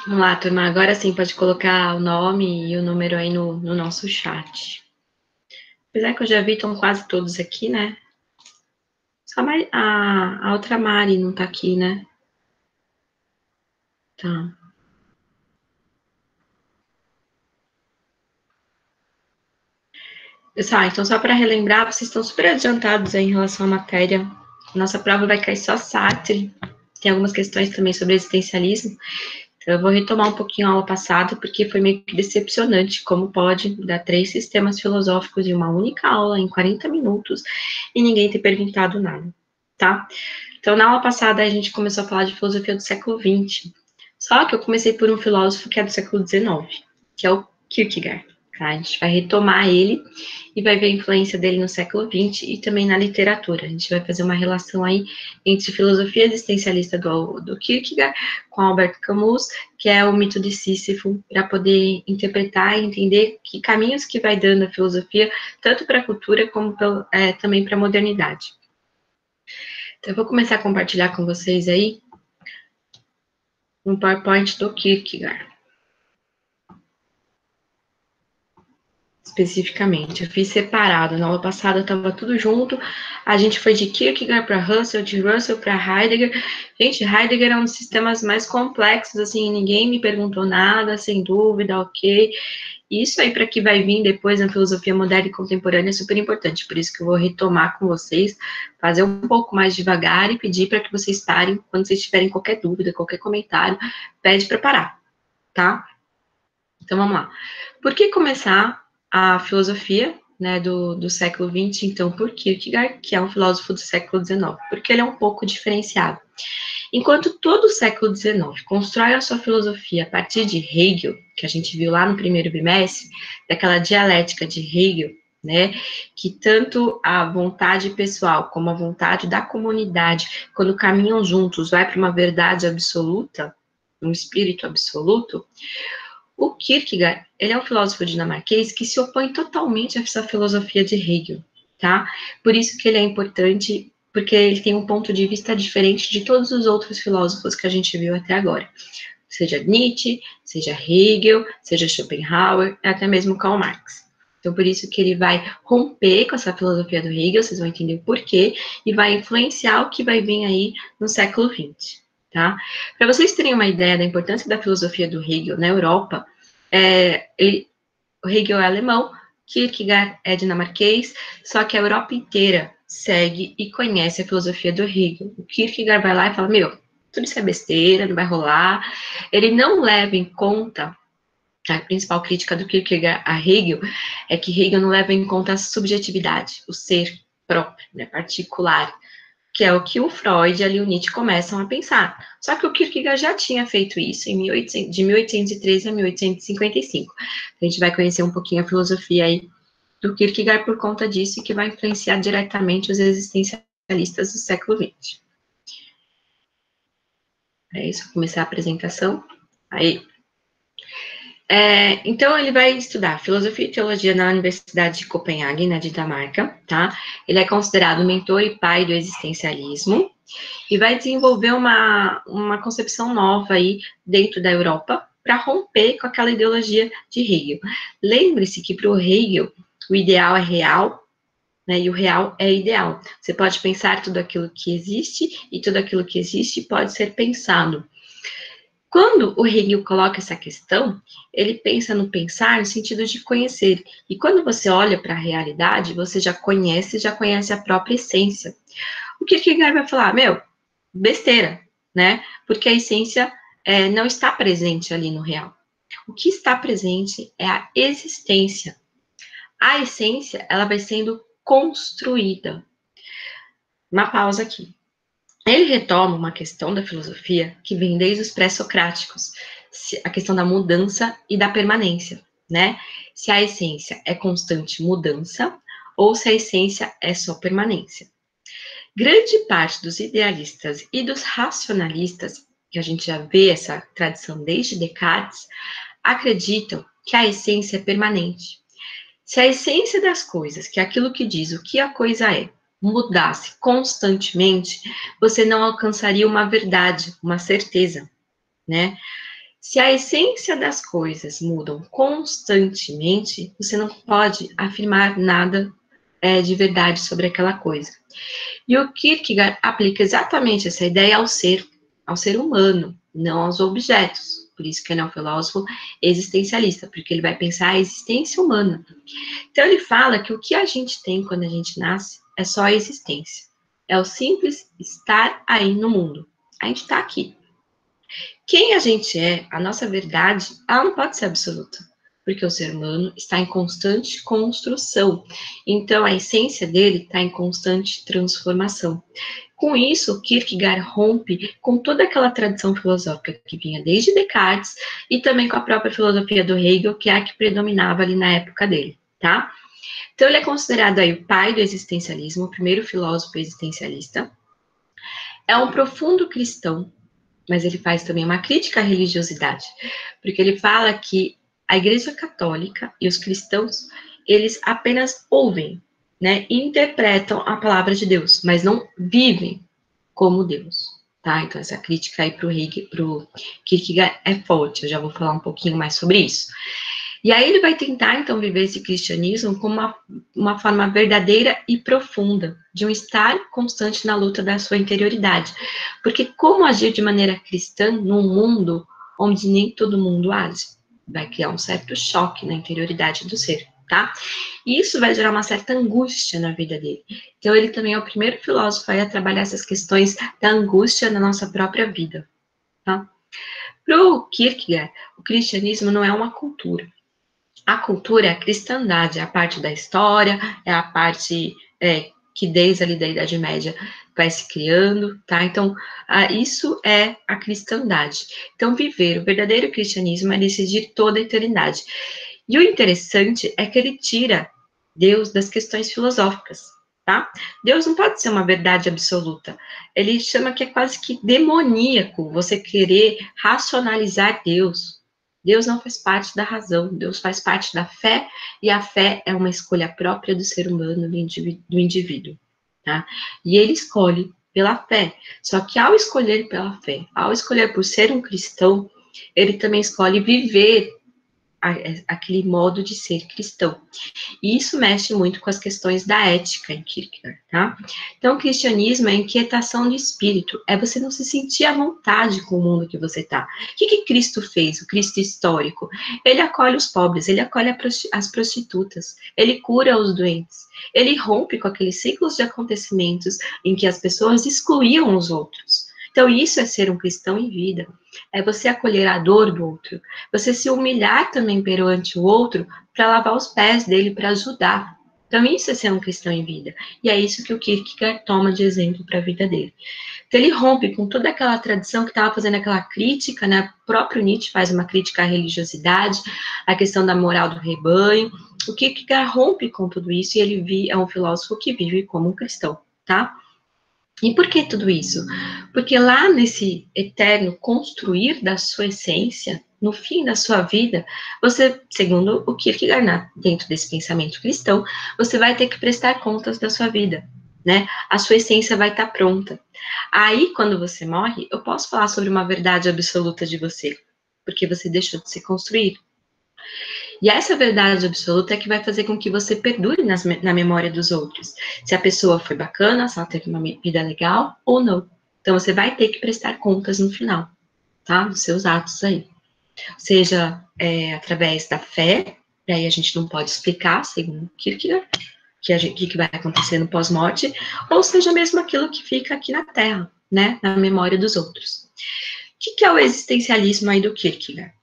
Vamos lá, turma. Agora sim, pode colocar o nome e o número aí no nosso chat. Apesar que eu já vi, estão quase todos aqui, né? Só a outra Mari não tá aqui, né? Tá. Pessoal, então só para relembrar, vocês estão super adiantados aí em relação à matéria. Nossa prova vai cair só Sartre. Tem algumas questões também sobre existencialismo. Então, eu vou retomar um pouquinho a aula passada, porque foi meio que decepcionante como pode dar 3 sistemas filosóficos em uma única aula, em 40 minutos, e ninguém ter perguntado nada, tá? Então, na aula passada, a gente começou a falar de filosofia do século XX. Só que eu comecei por um filósofo que é do século XIX, que é o Kierkegaard. Tá? A gente vai retomar ele e vai ver a influência dele no século XX e também na literatura. A gente vai fazer uma relação aí entre filosofia existencialista do Kierkegaard com Albert Camus, que é o mito de Sísifo, para poder interpretar e entender que caminhos que vai dando a filosofia, tanto para a cultura como também para a modernidade. Então, eu vou começar a compartilhar com vocês aí um PowerPoint do Kierkegaard. Especificamente, eu fiz separado. Na aula passada estava tudo junto. A gente foi de Kierkegaard para Russell, de Russell para Heidegger. Gente, Heidegger é um dos sistemas mais complexos, assim, ninguém me perguntou nada, sem dúvida, ok. Isso aí, para que vai vir depois na filosofia moderna e contemporânea, é super importante. Por isso que eu vou retomar com vocês, fazer um pouco mais devagar e pedir para que vocês parem quando vocês tiverem qualquer dúvida, qualquer comentário, pede para parar, tá? Então, vamos lá. Por que começar a filosofia, né, do século XX, então, por Kierkegaard, que é um filósofo do século XIX? Porque ele é um pouco diferenciado. Enquanto todo o século XIX constrói a sua filosofia a partir de Hegel, que a gente viu lá no primeiro bimestre, daquela dialética de Hegel, né, que tanto a vontade pessoal como a vontade da comunidade, quando caminham juntos, vai para uma verdade absoluta, um espírito absoluto. O Kierkegaard, ele é um filósofo dinamarquês que se opõe totalmente a essa filosofia de Hegel, tá? Por isso que ele é importante, porque ele tem um ponto de vista diferente de todos os outros filósofos que a gente viu até agora. Seja Nietzsche, seja Hegel, seja Schopenhauer, até mesmo Karl Marx. Então, por isso que ele vai romper com essa filosofia do Hegel, vocês vão entender o porquê, e vai influenciar o que vai vir aí no século XX. Tá? Para vocês terem uma ideia da importância da filosofia do Hegel na Europa, o Hegel é alemão, Kierkegaard é dinamarquês, só que a Europa inteira segue e conhece a filosofia do Hegel. O Kierkegaard vai lá e fala, meu, tudo isso é besteira, não vai rolar. Ele não leva em conta, a principal crítica do Kierkegaard a Hegel, é que Hegel não leva em conta a subjetividade, o ser próprio, né, particular, que é o que o Freud e o Nietzsche começam a pensar. Só que o Kierkegaard já tinha feito isso de 1813 a 1855. A gente vai conhecer um pouquinho a filosofia aí do Kierkegaard por conta disso e que vai influenciar diretamente os existencialistas do século XX. É isso, vou começar a apresentação. Aí. Então, ele vai estudar filosofia e teologia na Universidade de Copenhague, na Dinamarca, tá? Ele é considerado mentor e pai do existencialismo e vai desenvolver uma concepção nova aí dentro da Europa para romper com aquela ideologia de Hegel. Lembre-se que para o Hegel, o ideal é real, né, e o real é ideal. Você pode pensar tudo aquilo que existe e tudo aquilo que existe pode ser pensado. Quando o Hegel coloca essa questão, ele pensa no pensar no sentido de conhecer. E quando você olha para a realidade, você já conhece a própria essência. O Kierkegaard vai falar, meu, besteira, né? Porque a essência não está presente ali no real. O que está presente é a existência. A essência, ela vai sendo construída. Uma pausa aqui. Ele retoma uma questão da filosofia que vem desde os pré-socráticos, a questão da mudança e da permanência, né? Se a essência é constante mudança ou se a essência é só permanência. Grande parte dos idealistas e dos racionalistas, que a gente já vê essa tradição desde Descartes, acreditam que a essência é permanente. Se a essência das coisas, que é aquilo que diz o que a coisa é, mudasse constantemente, você não alcançaria uma verdade, uma certeza, né? Se a essência das coisas mudam constantemente, você não pode afirmar nada de verdade sobre aquela coisa. E o Kierkegaard aplica exatamente essa ideia ao ser humano, não aos objetos. Por isso que ele é um filósofo existencialista, porque ele vai pensar a existência humana. Então ele fala que o que a gente tem quando a gente nasce é só a existência. É o simples estar aí no mundo. A gente está aqui. Quem a gente é, a nossa verdade, ela não pode ser absoluta, porque o ser humano está em constante construção. Então, a essência dele está em constante transformação. Com isso, Kierkegaard rompe com toda aquela tradição filosófica que vinha desde Descartes e também com a própria filosofia do Hegel, que é a que predominava ali na época dele, tá? Então, ele é considerado aí o pai do existencialismo, o primeiro filósofo existencialista. É um profundo cristão, mas ele faz também uma crítica à religiosidade, porque ele fala que a Igreja Católica e os cristãos, eles apenas ouvem, né, e interpretam a palavra de Deus, mas não vivem como Deus, tá? Então essa crítica aí para o Kierkegaard é forte, eu já vou falar um pouquinho mais sobre isso. E aí ele vai tentar, então, viver esse cristianismo como uma forma verdadeira e profunda, de um estar constante na luta da sua interioridade. Porque como agir de maneira cristã num mundo onde nem todo mundo age? Vai criar um certo choque na interioridade do ser, tá? E isso vai gerar uma certa angústia na vida dele. Então ele também é o primeiro filósofo a trabalhar essas questões da angústia na nossa própria vida, tá? Para o Kierkegaard, o cristianismo não é uma cultura. A cultura é a cristandade, é a parte da história, é a parte que desde ali da Idade Média vai se criando, tá? Então, isso é a cristandade. Então, viver o verdadeiro cristianismo é decidir toda a eternidade. E o interessante é que ele tira Deus das questões filosóficas, tá? Deus não pode ser uma verdade absoluta. Ele chama que é quase que demoníaco você querer racionalizar Deus. Deus não faz parte da razão, Deus faz parte da fé, e a fé é uma escolha própria do ser humano, do indivíduo, tá? E ele escolhe pela fé. Só que ao escolher pela fé, ao escolher por ser um cristão, ele também escolhe viver aquele modo de ser cristão. E isso mexe muito com as questões da ética em Kierkegaard, tá? Então, o cristianismo é inquietação de espírito, é você não se sentir à vontade com o mundo que você tá. O que Cristo fez, o Cristo histórico? Ele acolhe os pobres, ele acolhe as prostitutas, ele cura os doentes, ele rompe com aqueles ciclos de acontecimentos em que as pessoas excluíam os outros. Então, isso é ser um cristão em vida, é você acolher a dor do outro, você se humilhar também perante o outro para lavar os pés dele, para ajudar. Então, isso é ser um cristão em vida. E é isso que o Kierkegaard toma de exemplo para a vida dele. Então, ele rompe com toda aquela tradição que estava fazendo aquela crítica, né? O próprio Nietzsche faz uma crítica à religiosidade, à questão da moral do rebanho. O Kierkegaard rompe com tudo isso e ele é um filósofo que vive como um cristão, tá? E por que tudo isso? Porque lá nesse eterno construir da sua essência, no fim da sua vida, você, segundo o Kierkegaard, dentro desse pensamento cristão, você vai ter que prestar contas da sua vida, né? A sua essência vai estar pronta. Aí, quando você morre, eu posso falar sobre uma verdade absoluta de você, porque você deixou de se construir. E essa verdade absoluta é que vai fazer com que você perdure na memória dos outros. Se a pessoa foi bacana, se ela teve uma vida legal ou não. Então, você vai ter que prestar contas no final, tá? Dos seus atos aí. Seja através da fé, e aí a gente não pode explicar, segundo Kierkegaard, que vai acontecer no pós-morte, ou seja mesmo aquilo que fica aqui na Terra, né? Na memória dos outros. O que é o existencialismo aí do Kierkegaard?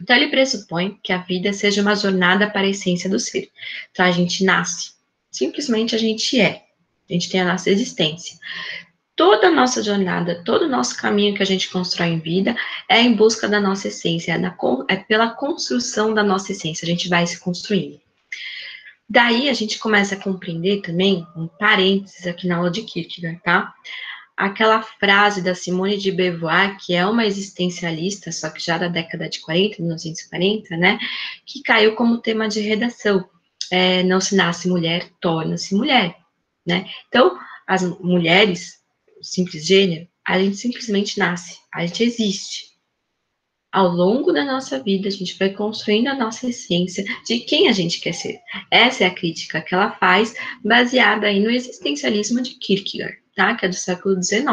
Então, ele pressupõe que a vida seja uma jornada para a essência do ser. Então, a gente nasce, simplesmente a gente é. A gente tem a nossa existência. Toda a nossa jornada, todo o nosso caminho que a gente constrói em vida é em busca da nossa essência, é pela construção da nossa essência, a gente vai se construindo. Daí, a gente começa a compreender também, um parênteses aqui na aula de Kierkegaard, tá? Aquela frase da Simone de Beauvoir, que é uma existencialista, só que já da década de 40, 1940, né, que caiu como tema de redação. Não se nasce mulher, torna-se mulher, né? Então, as mulheres, o simples gênero, a gente simplesmente nasce, a gente existe. ao longo da nossa vida, a gente vai construindo a nossa essência de quem a gente quer ser. Essa é a crítica que ela faz, baseada aí no existencialismo de Kierkegaard, tá? Que é do século XIX.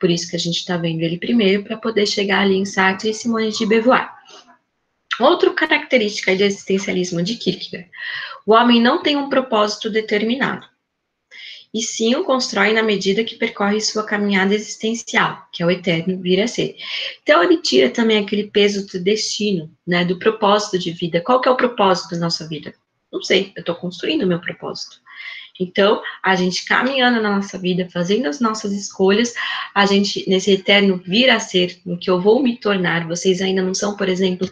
Por isso que a gente está vendo ele primeiro, para poder chegar ali em Sartre e Simone de Beauvoir. Outra característica do existencialismo de Kierkegaard: o homem não tem um propósito determinado, e sim o constrói na medida que percorre sua caminhada existencial, que é o eterno vir a ser. Então, ele tira também aquele peso do destino, né, do propósito de vida. Qual que é o propósito da nossa vida? Não sei, eu estou construindo o meu propósito. Então, a gente caminhando na nossa vida, fazendo as nossas escolhas, a gente, nesse eterno vir a ser, no que eu vou me tornar, vocês ainda não são, por exemplo,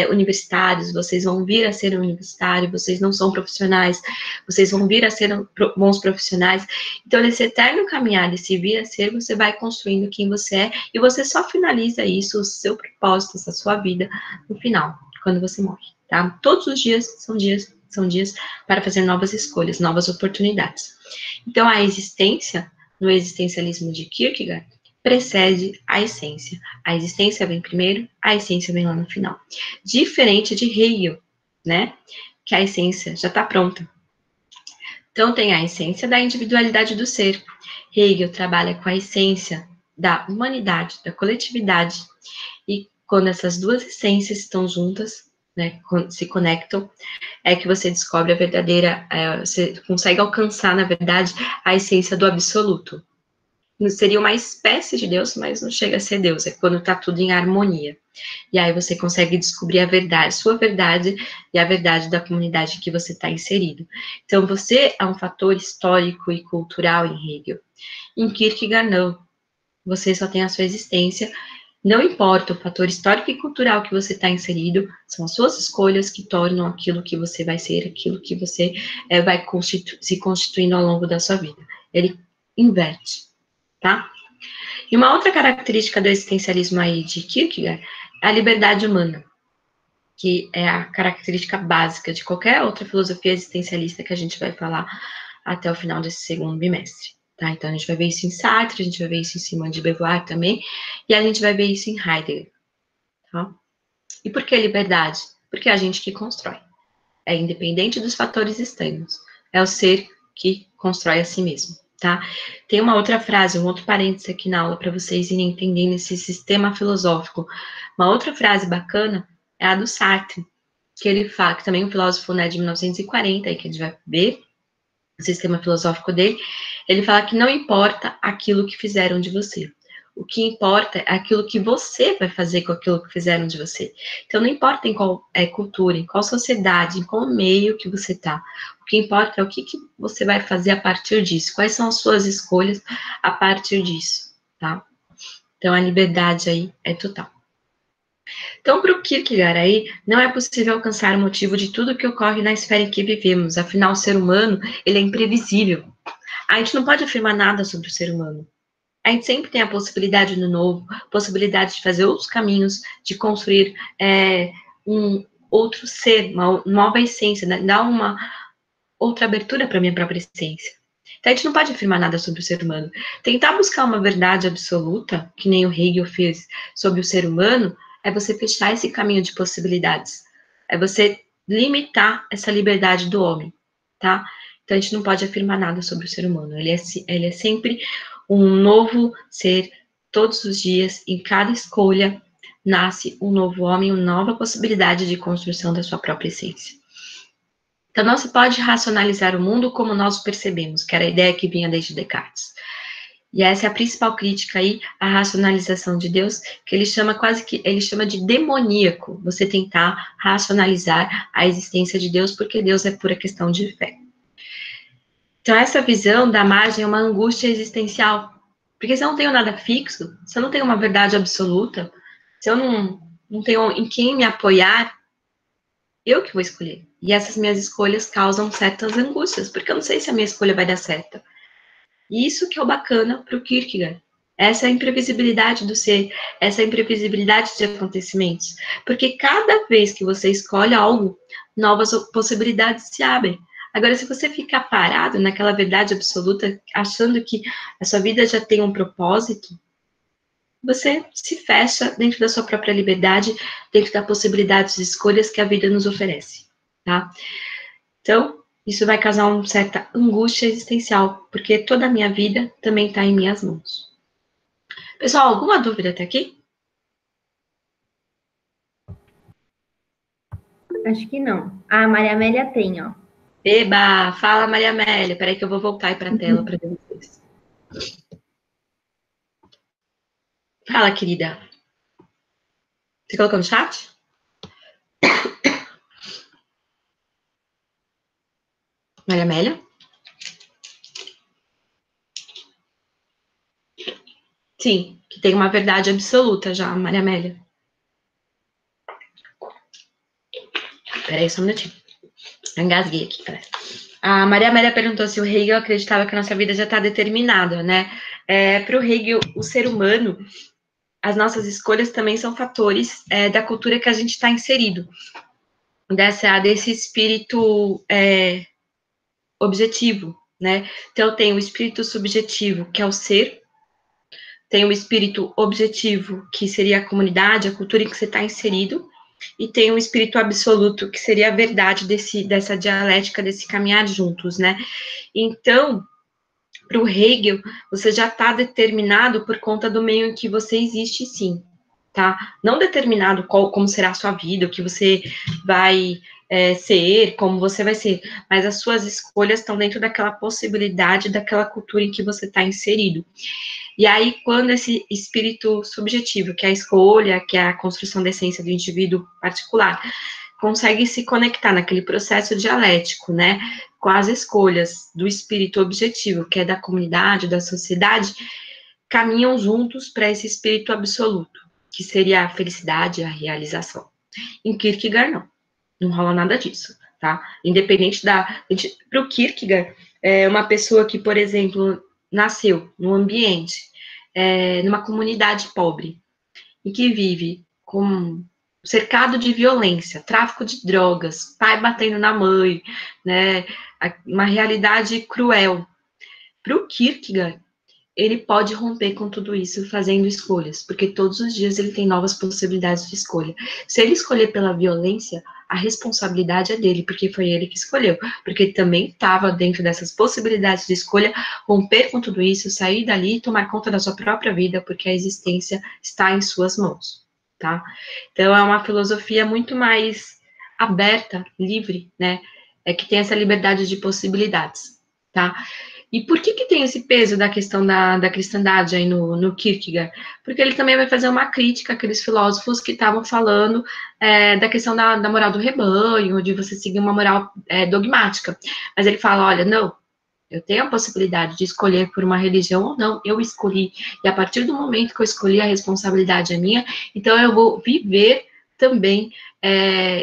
universitários, vocês vão vir a ser universitários, vocês não são profissionais, vocês vão vir a ser bons profissionais. Então, nesse eterno caminhar, desse vir a ser, você vai construindo quem você é, e você só finaliza isso, o seu propósito, essa sua vida, no final, quando você morre, tá? Todos os dias são dias para fazer novas escolhas, novas oportunidades. Então, a existência, no existencialismo de Kierkegaard, precede a essência. A existência vem primeiro, a essência vem lá no final. Diferente de Hegel, né? Que a essência já está pronta. Então, tem a essência da individualidade do ser. Hegel trabalha com a essência da humanidade, da coletividade. E quando essas duas essências estão juntas, né, se conectam, é que você descobre a verdadeira, você consegue alcançar, na verdade, a essência do absoluto. Seria uma espécie de Deus, mas não chega a ser Deus, é quando está tudo em harmonia. E aí você consegue descobrir a verdade, sua verdade e a verdade da comunidade que você está inserido. Então, você é um fator histórico e cultural em Hegel. Em Kierkegaard, não. Você só tem a sua existência. Não importa o fator histórico e cultural que você está inserido, são as suas escolhas que tornam aquilo que você vai ser, aquilo que você vai se constituindo ao longo da sua vida. Ele inverte, tá? E uma outra característica do existencialismo aí de Kierkegaard é a liberdade humana, que é a característica básica de qualquer outra filosofia existencialista que a gente vai falar até o final desse segundo bimestre. Tá? Então, a gente vai ver isso em Sartre, a gente vai ver isso em Simone de Beauvoir também, e a gente vai ver isso em Heidegger. Tá? E por que liberdade? Porque é a gente que constrói. É independente dos fatores externos. É o ser que constrói a si mesmo. Tá? Tem uma outra frase, um outro parênteses aqui na aula para vocês irem entendendo esse sistema filosófico. Uma outra frase bacana é a do Sartre, que ele fala, que também é um filósofo, né, de 1940, aí que a gente vai ver o sistema filosófico dele. Ele fala que não importa aquilo que fizeram de você. O que importa é aquilo que você vai fazer com aquilo que fizeram de você. Então, não importa em qual cultura, em qual sociedade, em qual meio que você está. O que importa é o que você vai fazer a partir disso. Quais são as suas escolhas a partir disso, tá? Então, a liberdade aí é total. Então, para o Kierkegaard aí, não é possível alcançar o motivo de tudo que ocorre na esfera em que vivemos. Afinal, o ser humano, ele é imprevisível. A gente não pode afirmar nada sobre o ser humano. A gente sempre tem a possibilidade do novo, possibilidade de fazer outros caminhos, de construir um outro ser, uma nova essência, né? Dar uma outra abertura para a minha própria essência. Então, a gente não pode afirmar nada sobre o ser humano. Tentar buscar uma verdade absoluta, que nem o Hegel fez sobre o ser humano, é você fechar esse caminho de possibilidades. É você limitar essa liberdade do homem, tá? Então, a gente não pode afirmar nada sobre o ser humano. Ele é sempre um novo ser, todos os dias, em cada escolha, nasce um novo homem, uma nova possibilidade de construção da sua própria essência. Então, não se pode racionalizar o mundo como nós o percebemos, que era a ideia que vinha desde Descartes. E essa é a principal crítica aí à racionalização de Deus, que ele chama ele chama de demoníaco, você tentar racionalizar a existência de Deus, porque Deus é pura questão de fé. Então, essa visão dá margem a uma angústia existencial, porque se eu não tenho nada fixo, se eu não tenho uma verdade absoluta, se eu não tenho em quem me apoiar, eu que vou escolher. E essas minhas escolhas causam certas angústias, porque eu não sei se a minha escolha vai dar certo. E isso que é o bacana para o Kierkegaard. Essa imprevisibilidade do ser, essa imprevisibilidade de acontecimentos. Porque cada vez que você escolhe algo, novas possibilidades se abrem. Agora, se você ficar parado naquela verdade absoluta, achando que a sua vida já tem um propósito, você se fecha dentro da sua própria liberdade, dentro da possibilidade de escolhas que a vida nos oferece, tá? Então, isso vai causar uma certa angústia existencial, porque toda a minha vida também está em minhas mãos. Pessoal, alguma dúvida até aqui? Acho que não. A Maria Amélia tem, ó. Eba! Fala, Maria Amélia. Peraí que eu vou voltar aí para a tela para ver vocês. Fala, querida. Você colocou no chat? Maria Amélia? Sim, que tem uma verdade absoluta já, Maria Amélia. Peraí, só um minutinho. Eu engasguei aqui, peraí. A Maria Amélia perguntou se o Hegel acreditava que a nossa vida já está determinada, né? Para o Hegel, o ser humano, as nossas escolhas também são fatores da cultura que a gente está inserido, desse espírito objetivo, né? Então, tem o espírito subjetivo, que é o ser, tem o espírito objetivo, que seria a comunidade, a cultura em que você está inserido, e tem o espírito absoluto, que seria a verdade dessa dialética, desse caminhar juntos, né? Então, para o Hegel, você já está determinado por conta do meio em que você existe, sim, tá? Não determinado como será a sua vida, o que você vai ser, como você vai ser, mas as suas escolhas estão dentro daquela possibilidade, daquela cultura em que você está inserido. E aí, quando esse espírito subjetivo, que é a escolha, que é a construção da essência do indivíduo particular, consegue se conectar naquele processo dialético, né, com as escolhas do espírito objetivo, que é da comunidade, da sociedade, caminham juntos para esse espírito absoluto, que seria a felicidade, a realização. Em Kierkegaard, não rola nada disso, tá? Independente para o Kierkegaard, uma pessoa que, por exemplo, nasceu num ambiente, numa comunidade pobre, e que vive cercado de violência, tráfico de drogas, pai batendo na mãe, né, uma realidade cruel. Para o Kierkegaard, ele pode romper com tudo isso fazendo escolhas, porque todos os dias ele tem novas possibilidades de escolha. Se ele escolher pela violência, a responsabilidade é dele, porque foi ele que escolheu, porque ele também estava dentro dessas possibilidades de escolha, romper com tudo isso, sair dali e tomar conta da sua própria vida, porque a existência está em suas mãos, tá? Então é uma filosofia muito mais aberta, livre, né? Que tem essa liberdade de possibilidades, tá? E por que tem esse peso da questão da cristandade aí no Kierkegaard? Porque ele também vai fazer uma crítica àqueles filósofos que estavam falando da questão da moral do rebanho, de você seguir uma moral dogmática. Mas ele fala, olha, não, eu tenho a possibilidade de escolher por uma religião ou não, eu escolhi. E a partir do momento que eu escolhi, a responsabilidade é minha, então eu vou viver também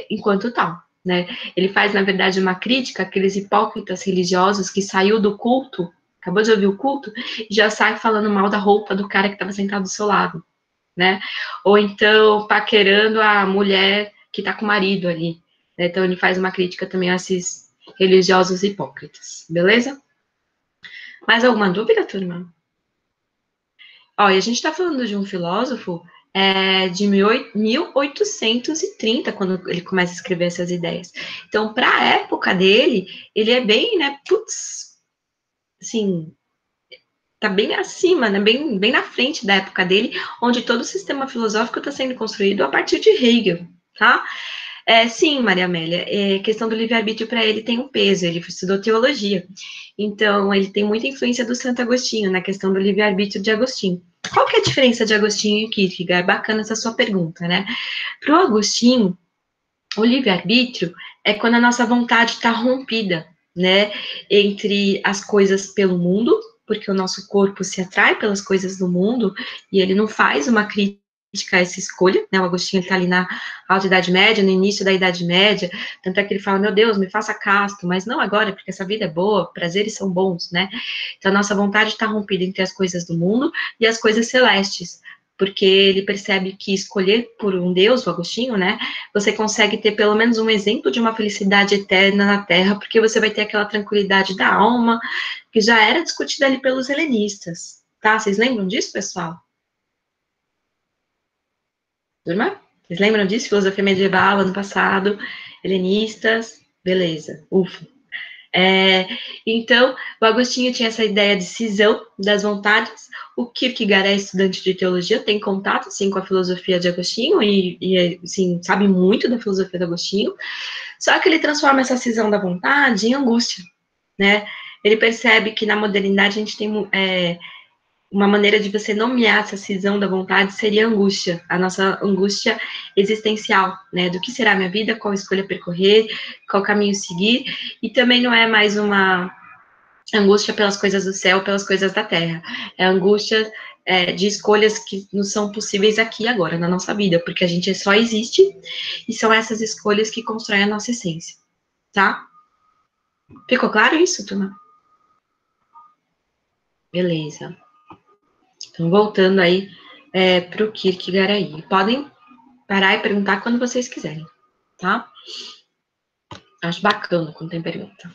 enquanto tal. Né? Ele faz, na verdade, uma crítica àqueles hipócritas religiosos que saiu do culto, acabou de ouvir o culto, e já sai falando mal da roupa do cara que estava sentado do seu lado, né? Ou então paquerando a mulher que está com o marido ali. Né? Então ele faz uma crítica também a esses religiosos hipócritas, beleza? Mais alguma dúvida, turma? Ó, e a gente está falando de um filósofo de 1830, quando ele começa a escrever essas ideias. Então, para a época dele, ele é bem, né, putz, assim, tá bem acima, né, bem na frente da época dele, onde todo o sistema filosófico está sendo construído a partir de Hegel, tá? Sim, Maria Amélia, questão do livre-arbítrio para ele tem um peso, ele estudou teologia, então ele tem muita influência do Santo Agostinho, na questão do livre-arbítrio de Agostinho. Qual que é a diferença de Agostinho e Kierkegaard? É bacana essa sua pergunta, né? Para o Agostinho, o livre-arbítrio é quando a nossa vontade está rompida, né, entre as coisas pelo mundo, porque o nosso corpo se atrai pelas coisas do mundo, e ele não faz uma crítica a essa escolha, né, o Agostinho está ali na Alta Idade Média, no início da Idade Média, tanto é que ele fala, meu Deus, me faça casto, mas não agora, porque essa vida é boa, prazeres são bons, né, então a nossa vontade está rompida entre as coisas do mundo e as coisas celestes, porque ele percebe que escolher por um Deus, o Agostinho, né, você consegue ter pelo menos um exemplo de uma felicidade eterna na Terra, porque você vai ter aquela tranquilidade da alma, que já era discutida ali pelos helenistas, tá? Vocês lembram disso, pessoal? Turma? Vocês lembram disso? Filosofia medieval, ano passado, helenistas, beleza, ufa. Então, o Agostinho tinha essa ideia de cisão das vontades. O Kierkegaard é estudante de teologia, tem contato, sim, com a filosofia de Agostinho e assim, sabe muito da filosofia de Agostinho. Só que ele transforma essa cisão da vontade em angústia, né? Ele percebe que na modernidade a gente tem uma maneira de você nomear essa cisão da vontade seria angústia, a nossa angústia existencial, né? Do que será minha vida, qual escolha percorrer, qual caminho seguir, e também não é mais uma angústia pelas coisas do céu, pelas coisas da terra, é angústia de escolhas que não são possíveis aqui e agora, na nossa vida, porque a gente só existe, e são essas escolhas que constroem a nossa essência, tá? Ficou claro isso, turma? Beleza. Então, voltando aí para o Kierkegaard aí. Podem parar e perguntar quando vocês quiserem, tá? Acho bacana quando tem pergunta.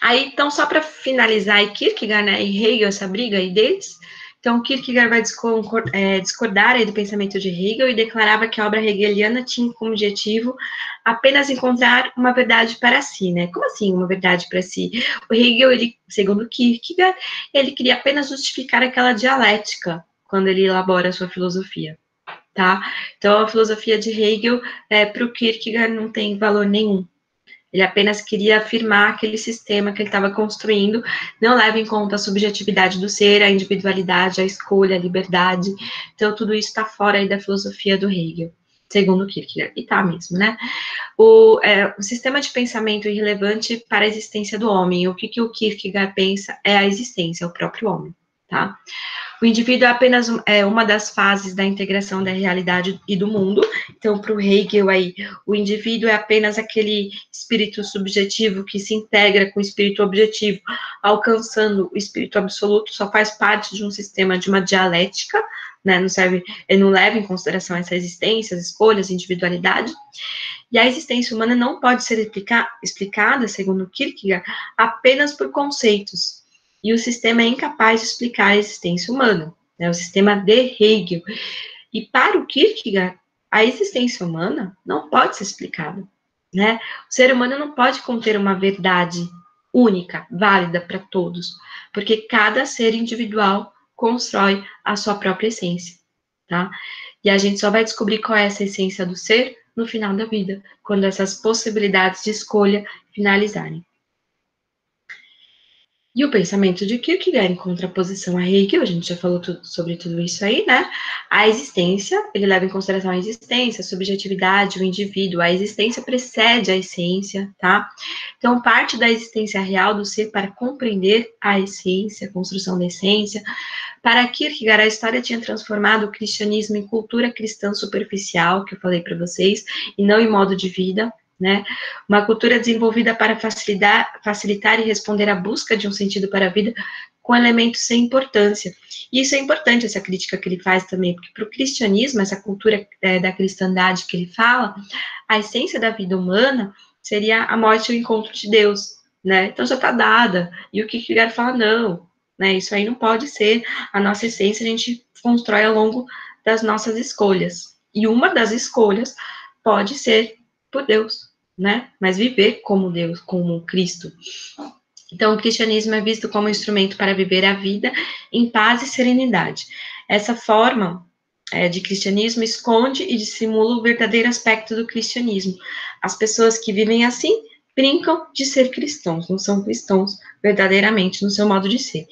Aí, então, só para finalizar aí, Kierkegaard, né, e Hegel, essa briga aí deles, então, Kierkegaard vai discordar aí do pensamento de Hegel e declarava que a obra hegeliana tinha como objetivo apenas encontrar uma verdade para si, né? Como assim, uma verdade para si? O Hegel, ele, segundo Kierkegaard, ele queria apenas justificar aquela dialética quando ele elabora a sua filosofia, tá? Então, a filosofia de Hegel, para o Kierkegaard, não tem valor nenhum. Ele apenas queria afirmar aquele sistema que ele estava construindo, não leva em conta a subjetividade do ser, a individualidade, a escolha, a liberdade. Então, tudo isso está fora aí da filosofia do Hegel, segundo Kierkegaard. E tá mesmo, né? O sistema de pensamento irrelevante para a existência do homem. O que o Kierkegaard pensa é a existência, o próprio homem, tá? O indivíduo é apenas uma das fases da integração da realidade e do mundo. Então, para o Hegel, aí, o indivíduo é apenas aquele espírito subjetivo que se integra com o espírito objetivo, alcançando o espírito absoluto, só faz parte de um sistema, de uma dialética, né? Não serve, ele não leva em consideração essa existência, as escolhas, a individualidade. E a existência humana não pode ser explicada, segundo Kierkegaard, apenas por conceitos. E o sistema é incapaz de explicar a existência humana, né? O sistema de Hegel. E para o Kierkegaard, a existência humana não pode ser explicada, né? O ser humano não pode conter uma verdade única, válida para todos, porque cada ser individual constrói a sua própria essência, tá? E a gente só vai descobrir qual é essa essência do ser no final da vida, quando essas possibilidades de escolha finalizarem. E o pensamento de Kierkegaard, em contraposição a Hegel, a gente já falou sobre tudo isso aí, né? A existência, ele leva em consideração a existência, a subjetividade, o indivíduo. A existência precede a essência, tá? Então, parte da existência real do ser para compreender a essência, a construção da essência. Para Kierkegaard, a história tinha transformado o cristianismo em cultura cristã superficial, que eu falei para vocês, e não em modo de vida, né? Uma cultura desenvolvida para facilitar e responder à busca de um sentido para a vida com elementos sem importância. E isso é importante, essa crítica que ele faz também, porque para o cristianismo, essa cultura da cristandade que ele fala, a essência da vida humana seria a morte e o encontro de Deus, né? Então já está dada. E o Kierkegaard fala, não, né? Isso aí não pode ser a nossa essência, a gente constrói ao longo das nossas escolhas. E uma das escolhas pode ser por Deus, né? Mas viver como Deus, como Cristo. Então, o cristianismo é visto como instrumento para viver a vida em paz e serenidade. Essa forma de cristianismo esconde e dissimula o verdadeiro aspecto do cristianismo. As pessoas que vivem assim brincam de ser cristãos, não são cristãos verdadeiramente no seu modo de ser.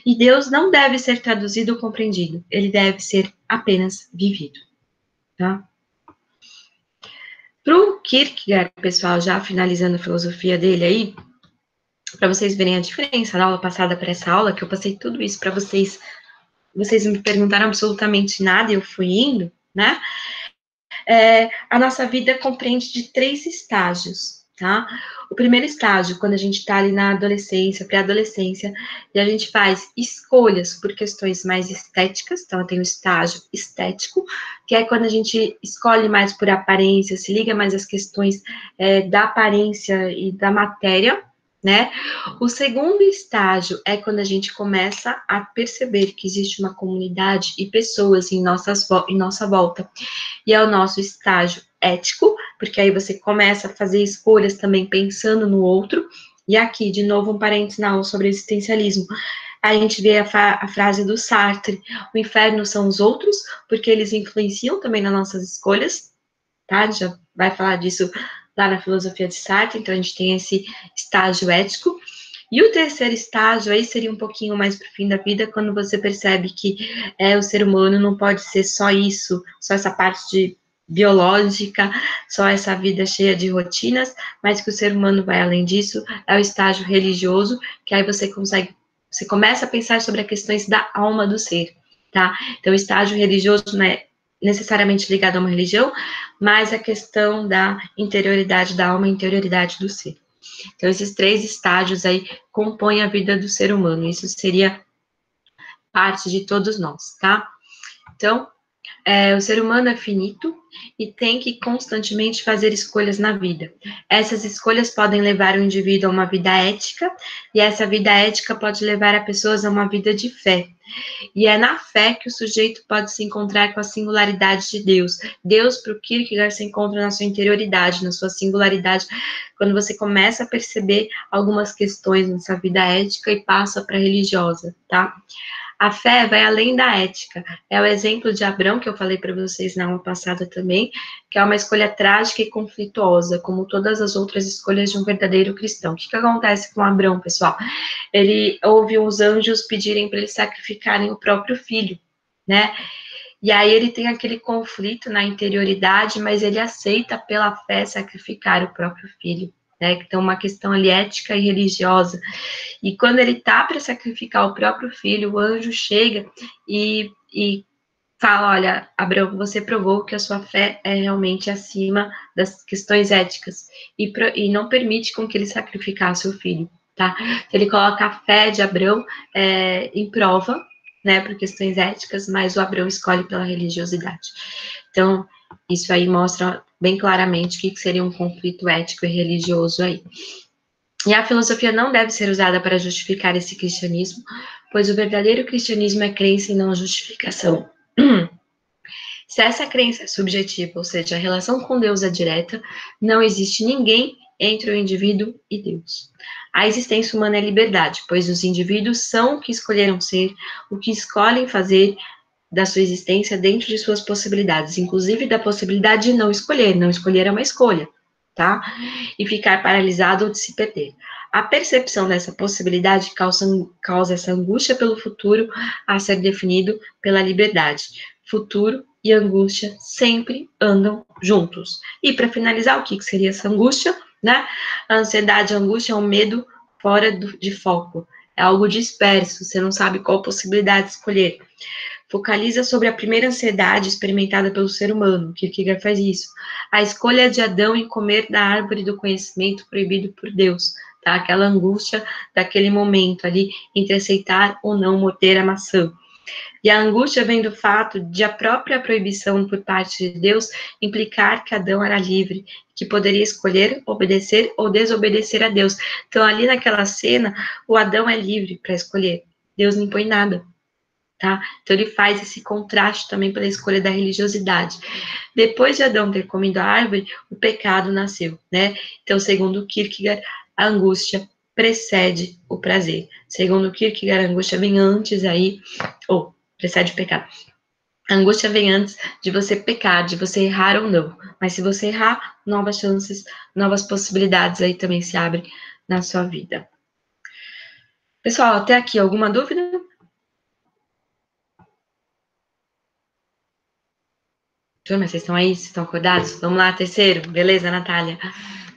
E Deus não deve ser traduzido ou compreendido, ele deve ser apenas vivido, tá? Para o Kierkegaard, pessoal, já finalizando a filosofia dele aí, para vocês verem a diferença da aula passada para essa aula, que eu passei tudo isso para vocês, vocês me perguntaram absolutamente nada e eu fui indo, né? A nossa vida compreende de 3 estágios, tá? O primeiro estágio, quando a gente está ali na adolescência, pré-adolescência, e a gente faz escolhas por questões mais estéticas, então tem o estágio estético, que é quando a gente escolhe mais por aparência, se liga mais às questões da aparência e da matéria, né? O segundo estágio é quando a gente começa a perceber que existe uma comunidade e pessoas em nossa volta. E é o nosso estágio ético, porque aí você começa a fazer escolhas também pensando no outro. E aqui, de novo, um parênteses na aula sobre existencialismo. A gente vê a frase do Sartre: o inferno são os outros, porque eles influenciam também nas nossas escolhas, tá? A gente já vai falar disso lá na filosofia de Sartre, então a gente tem esse estágio ético. E o terceiro estágio aí seria um pouquinho mais para o fim da vida, quando você percebe que o ser humano não pode ser só isso, só essa parte de biológica, só essa vida cheia de rotinas, mas que o ser humano vai além disso, é o estágio religioso, que aí você começa a pensar sobre as questões da alma do ser, tá? Então, o estágio religioso não é necessariamente ligado a uma religião, mas a questão da interioridade da alma, interioridade do ser. Então, esses 3 estágios aí compõem a vida do ser humano. Isso seria parte de todos nós, tá? Então, o ser humano é finito e tem que constantemente fazer escolhas na vida. Essas escolhas podem levar o indivíduo a uma vida ética, e essa vida ética pode levar a pessoas a uma vida de fé. E é na fé que o sujeito pode se encontrar com a singularidade de Deus. Deus, para o Kierkegaard, se encontra na sua interioridade, na sua singularidade, quando você começa a perceber algumas questões nessa vida ética e passa para a religiosa, tá? A fé vai além da ética. É o exemplo de Abrão, que eu falei para vocês na aula passada também, que é uma escolha trágica e conflituosa, como todas as outras escolhas de um verdadeiro cristão. O que acontece com Abrão, pessoal? Ele ouve os anjos pedirem para eles sacrificarem o próprio filho, né? E aí ele tem aquele conflito na interioridade, mas ele aceita pela fé sacrificar o próprio filho, né? Então, uma questão ali ética e religiosa. E quando ele tá para sacrificar o próprio filho, o anjo chega e fala: olha, Abraão, você provou que a sua fé é realmente acima das questões éticas e não permite com que ele sacrificasse o filho, tá? Ele coloca a fé de Abraão em prova, né, por questões éticas, mas o Abraão escolhe pela religiosidade. Então, isso aí mostra bem claramente o que seria um conflito ético e religioso aí. E a filosofia não deve ser usada para justificar esse cristianismo, pois o verdadeiro cristianismo é crença e não justificação. Se essa crença é subjetiva, ou seja, a relação com Deus é direta, não existe ninguém entre o indivíduo e Deus. A existência humana é liberdade, pois os indivíduos são o que escolheram ser, o que escolhem fazer da sua existência dentro de suas possibilidades, inclusive da possibilidade de não escolher. Não escolher é uma escolha, tá? E ficar paralisado ou de se perder. A percepção dessa possibilidade causa essa angústia pelo futuro a ser definido pela liberdade. Futuro e angústia sempre andam juntos. E para finalizar, o que seria essa angústia, né? A ansiedade, a angústia é um medo fora de foco. É algo disperso, você não sabe qual possibilidade escolher. Focaliza sobre a primeira ansiedade experimentada pelo ser humano, Kierkegaard faz isso. A escolha de Adão em comer da árvore do conhecimento proibido por Deus, tá? Aquela angústia daquele momento ali, entre aceitar ou não morder a maçã. E a angústia vem do fato de a própria proibição por parte de Deus implicar que Adão era livre, que poderia escolher obedecer ou desobedecer a Deus. Então, ali naquela cena, o Adão é livre para escolher. Deus não impõe nada. Tá? Então ele faz esse contraste também pela escolha da religiosidade. Depois de Adão ter comido a árvore, o pecado nasceu, né? Então, segundo Kierkegaard, a angústia precede o prazer. Segundo Kierkegaard, a angústia vem antes aí, ou precede o pecado. A angústia vem antes de você pecar, de você errar ou não. Mas se você errar, novas chances, novas possibilidades aí também se abrem na sua vida. Pessoal, até aqui, alguma dúvida? Turma, vocês estão aí? Vocês estão acordados? Vamos lá, terceiro. Beleza, Natália?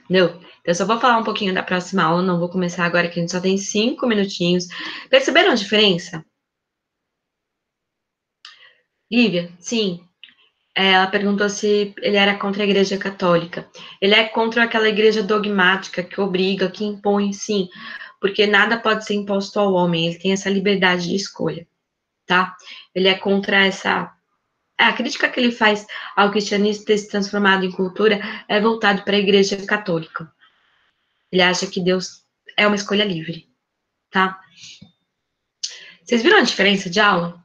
Não. Então, eu só vou falar um pouquinho da próxima aula, não vou começar agora, que a gente só tem 5 minutinhos. Perceberam a diferença? Lívia? Sim. Ela perguntou se ele era contra a Igreja Católica. Ele é contra aquela igreja dogmática que obriga, que impõe, sim, porque nada pode ser imposto ao homem, ele tem essa liberdade de escolha, tá? Ele é contra essa. A crítica que ele faz ao cristianismo ter se transformado em cultura é voltado para a Igreja Católica. Ele acha que Deus é uma escolha livre, tá? Vocês viram a diferença de aula?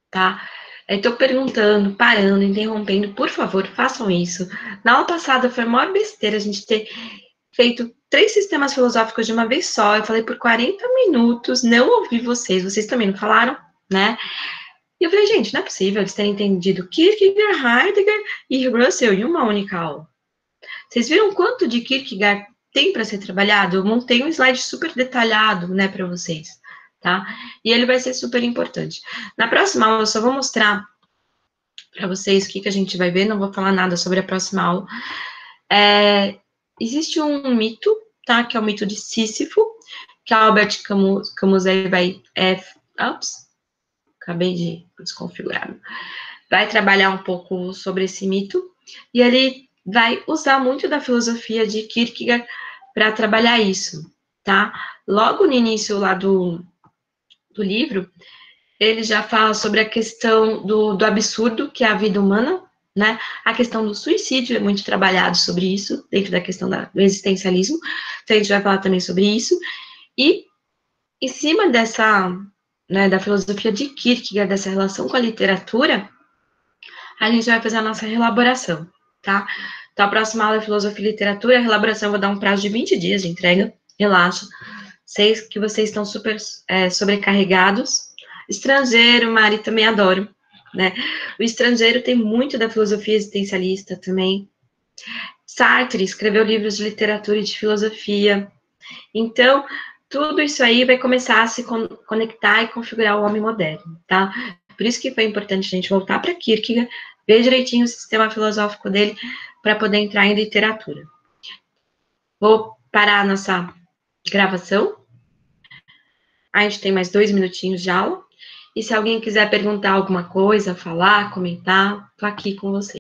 Tá? Eu tô perguntando, parando, interrompendo, por favor, façam isso. Na aula passada foi a maior besteira a gente ter feito 3 sistemas filosóficos de uma vez só. Eu falei por 40 minutos, não ouvi vocês também não falaram, né? E eu falei, gente, não é possível eles terem entendido Kierkegaard, Heidegger e Russell em uma única aula. Vocês viram quanto de Kierkegaard tem para ser trabalhado? Eu montei um slide super detalhado, né, para vocês, tá? E ele vai ser super importante. Na próxima aula, eu só vou mostrar para vocês o que a gente vai ver, não vou falar nada sobre a próxima aula. Existe um mito, tá, que é o mito de Sísifo, que a Albert Camus vai... acabei de desconfigurar. Vai trabalhar um pouco sobre esse mito, e ele vai usar muito da filosofia de Kierkegaard para trabalhar isso, tá? Logo no início lá do livro, ele já fala sobre a questão do absurdo, que é a vida humana, né? A questão do suicídio é muito trabalhado sobre isso, dentro da questão do existencialismo, então a gente vai falar também sobre isso, e em cima dessa, né, da filosofia de Kierkegaard, dessa relação com a literatura, a gente vai fazer a nossa relaboração, tá? Então, a próxima aula é filosofia e literatura, a relaboração eu vou dar um prazo de 20 dias de entrega, relaxa, sei que vocês estão super sobrecarregados. Estrangeiro, Mari, também adoro, né? O Estrangeiro tem muito da filosofia existencialista também. Sartre escreveu livros de literatura e de filosofia. Então, tudo isso aí vai começar a se conectar e configurar o homem moderno, tá? Por isso que foi importante a gente voltar para Kierkegaard, ver direitinho o sistema filosófico dele, para poder entrar em literatura. Vou parar a nossa gravação. A gente tem mais 2 minutinhos de aula. E se alguém quiser perguntar alguma coisa, falar, comentar, tô aqui com vocês.